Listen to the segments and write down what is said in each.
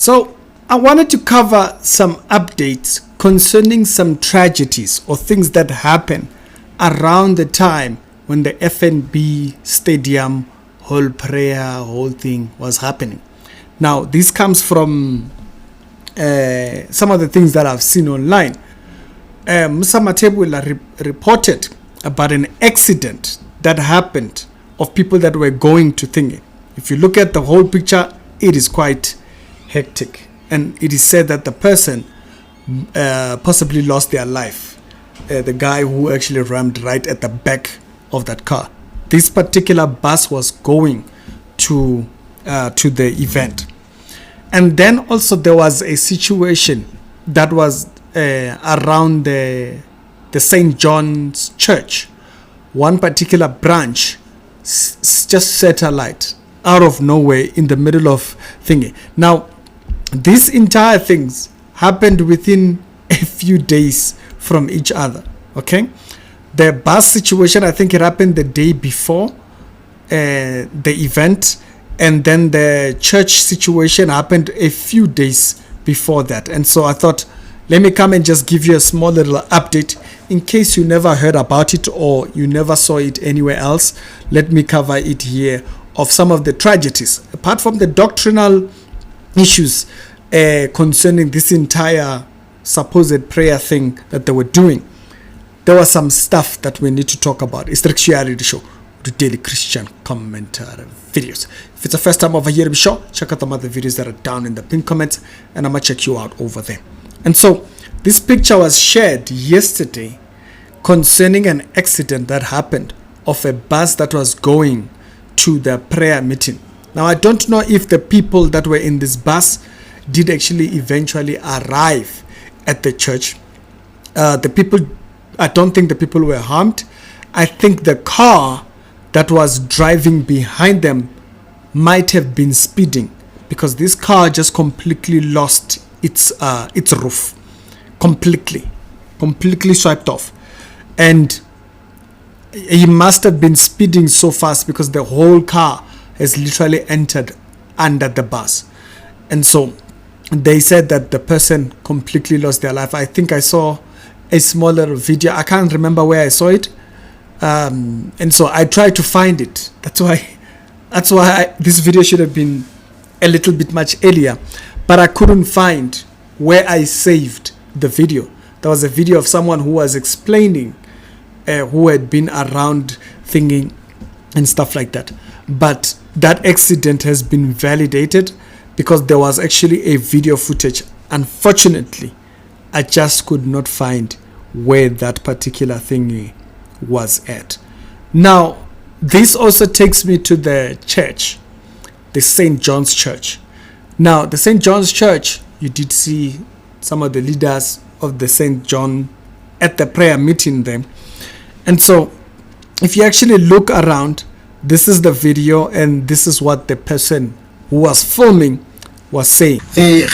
So I wanted to cover some updates concerning some tragedies or things that happen around the time when the FNB stadium whole thing was happening. Now, this comes from some of the things that I've seen online. Musa Matebula reported about an accident that happened of people that were going to Thingy. If you look at the whole picture, it is quite hectic. And it is said that the person possibly lost their life. The guy who actually rammed right at the back of that car. This particular bus was going to the event. And then also there was a situation that was around the St. John's Church. One particular branch just set alight out of nowhere in the middle of thingy. Now, these entire things happened within a few days from each other. Okay, the bus situation, I think it happened the day before the event, and then the church situation happened a few days before that. And so I thought, let me come and just give you a small little update in case you never heard about it or you never saw it anywhere else. Let me cover it here of some of the tragedies apart from the doctrinal issues concerning this entire supposed prayer thing that they were doing. There was some stuff that we need to talk about. It's the show, the daily Christian commentary videos. If it's the first time over here to the show, check out the other videos that are down in the pinned comments, and I'm gonna check you out over there. And so this picture was shared yesterday concerning an accident that happened of a bus that was going to the prayer meeting. Now, I don't know if the people that were in this bus did actually eventually arrive at the church. I don't think the people were harmed. I think the car that was driving behind them might have been speeding, because this car just completely lost its roof. Completely swiped off. And he must have been speeding so fast because the whole car has literally entered under the bus. And so they said that the person completely lost their life. I think I saw a smaller video. I can't remember where I saw it. And so I tried to find it. That's why this video should have been a little bit much earlier. But I couldn't find where I saved the video. There was a video of someone who was explaining who had been around thinking and stuff like that. But that accident has been validated because there was actually a video footage. Unfortunately, I just could not find where that particular thing was at. Now, this also takes me to the church, the St. John's Church. Now, the St. John's Church, you did see some of the leaders of the St. John at the prayer meeting there. And so, if you actually look around, this is the video and this is what the person who was filming was saying. It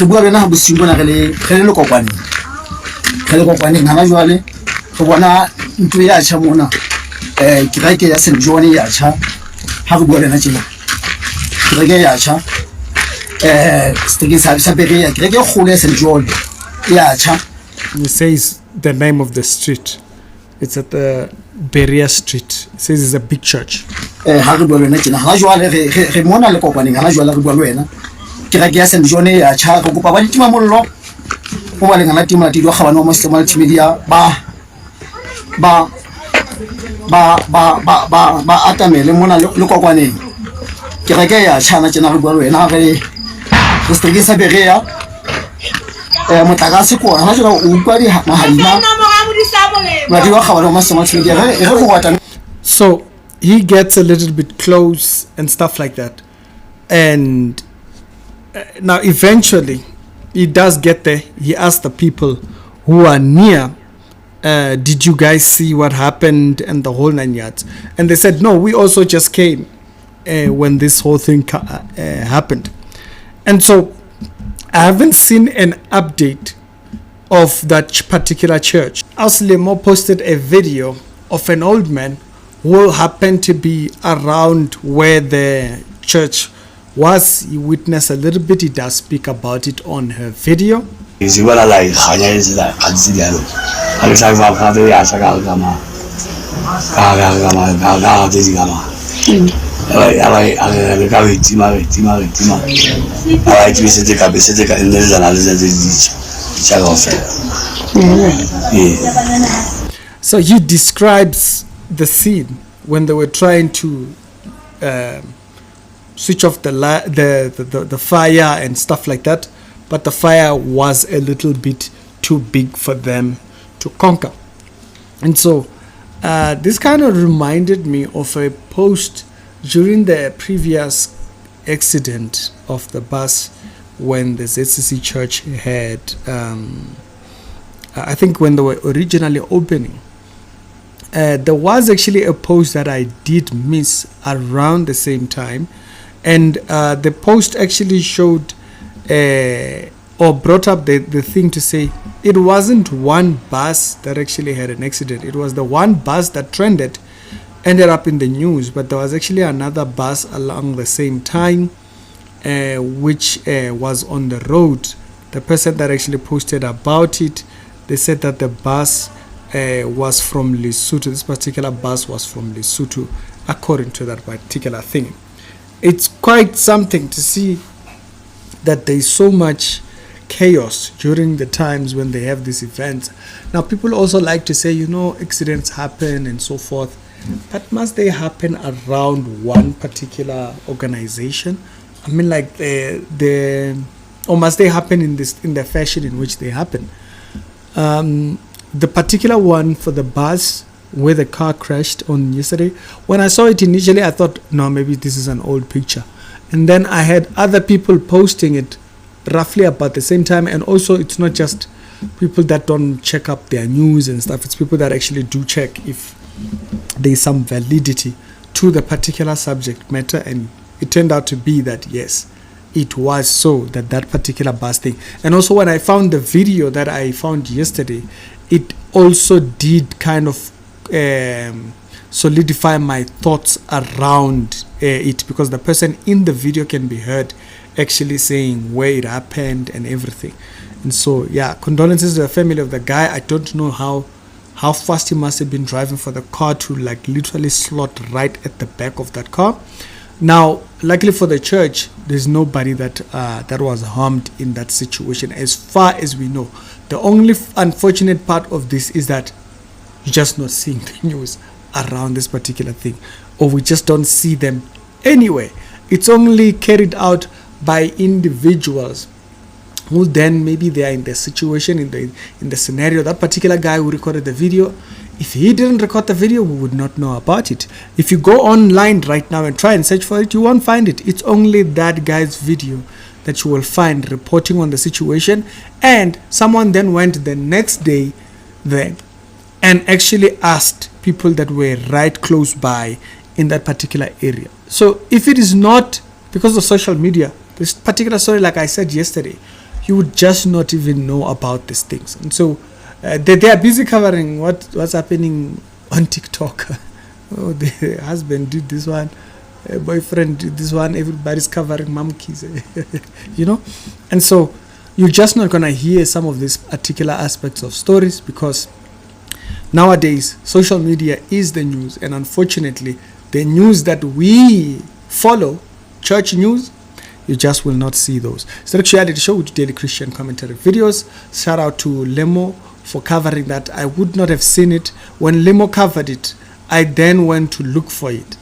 says the name of the street. It's at the Bera Street. It says it's a big church. So he gets a little bit close and stuff like that, and now eventually he does get there. He asks the people who are near, did you guys see what happened and the whole 9 yards? And they said, no, we also just came when this whole thing happened. And so I haven't seen an update of that particular church. Aslimo posted a video of an old man who happened to be around where the church was he witnessed a little bit. He does speak about it on her video. Is what I like, hanya is like consider. I was like, "How do you ask about Gama? Gama, this Gama." I like Tima. I like to visit the capacity and there's another So he describes the scene when they were trying to switch off the fire and stuff like that, but the fire was a little bit too big for them to conquer. And so this kind of reminded me of a post during the previous accident of the bus when the ZCC church had I think when they were originally opening. There was actually a post that I did miss around the same time, and the post actually showed or brought up the thing to say it wasn't one bus that actually had an accident. It was the one bus that trended, ended up in the news, but there was actually another bus along the same time which was on the road. The person that actually posted about it, they said that the bus was from Lesotho. This particular bus was from Lesotho, according to that particular thing. It's quite something to see that there is so much chaos during the times when they have these events. Now, people also like to say, accidents happen and so forth, but must they happen around one particular organization? I mean, like or must they happen in the fashion in which they happen? The particular one for the bus where the car crashed on yesterday, when I saw it initially, I thought, no, maybe this is an old picture. And then I had other people posting it roughly about the same time. And also, it's not just people that don't check up their news and stuff. It's people that actually do check if there's some validity to the particular subject matter. And it turned out to be that, yes, it was so that particular bus thing. And also, when I found the video that I found yesterday, it also did kind of solidify my thoughts around it, because the person in the video can be heard actually saying where it happened and everything. And so, yeah, condolences to the family of the guy. I don't know how fast he must have been driving for the car to like literally slot right at the back of that car. Now, luckily for the church, there's nobody that was harmed in that situation, as far as we know. The only unfortunate part of this is that you're just not seeing the news around this particular thing, or we just don't see them anywhere. It's only carried out by individuals who then maybe they are in the situation, in the scenario. That particular guy who recorded the video, if he didn't record the video, we would not know about it. If you go online right now and try and search for it, you won't find it. It's only that guy's video that you will find reporting on the situation. And someone then went the next day there and actually asked people that were right close by in that particular area. So if it is not because of social media, this particular story, like I said yesterday, you would just not even know about these things. And so they are busy covering what's happening on TikTok. Oh, the husband did this one, boyfriend did this one, everybody's covering monkeys, And so you're just not going to hear some of these particular aspects of stories, because nowadays social media is the news. And unfortunately, the news that we follow, church news, you just will not see those. So actually, I did a show with daily Christian commentary videos. Shout out to Lemo for covering that. I would not have seen it. When Lemo covered it, I then went to look for it.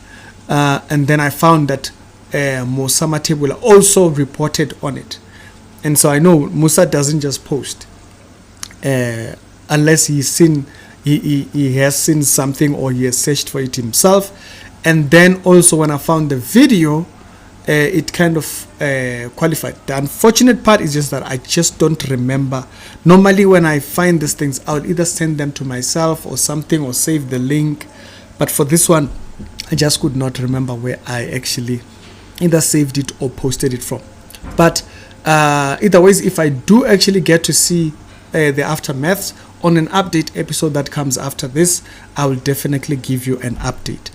And then I found that Musa Matebula also reported on it. And so I know Musa doesn't just post unless he has seen something or he has searched for it himself. And then also when I found the video, it kind of qualified. The unfortunate part is just that I just don't remember. Normally when I find these things, I'll either send them to myself or something, or save the link. But for this one, I just could not remember where I actually either saved it or posted it from. But either ways, if I do actually get to see the aftermaths on an update episode that comes after this, I will definitely give you an update.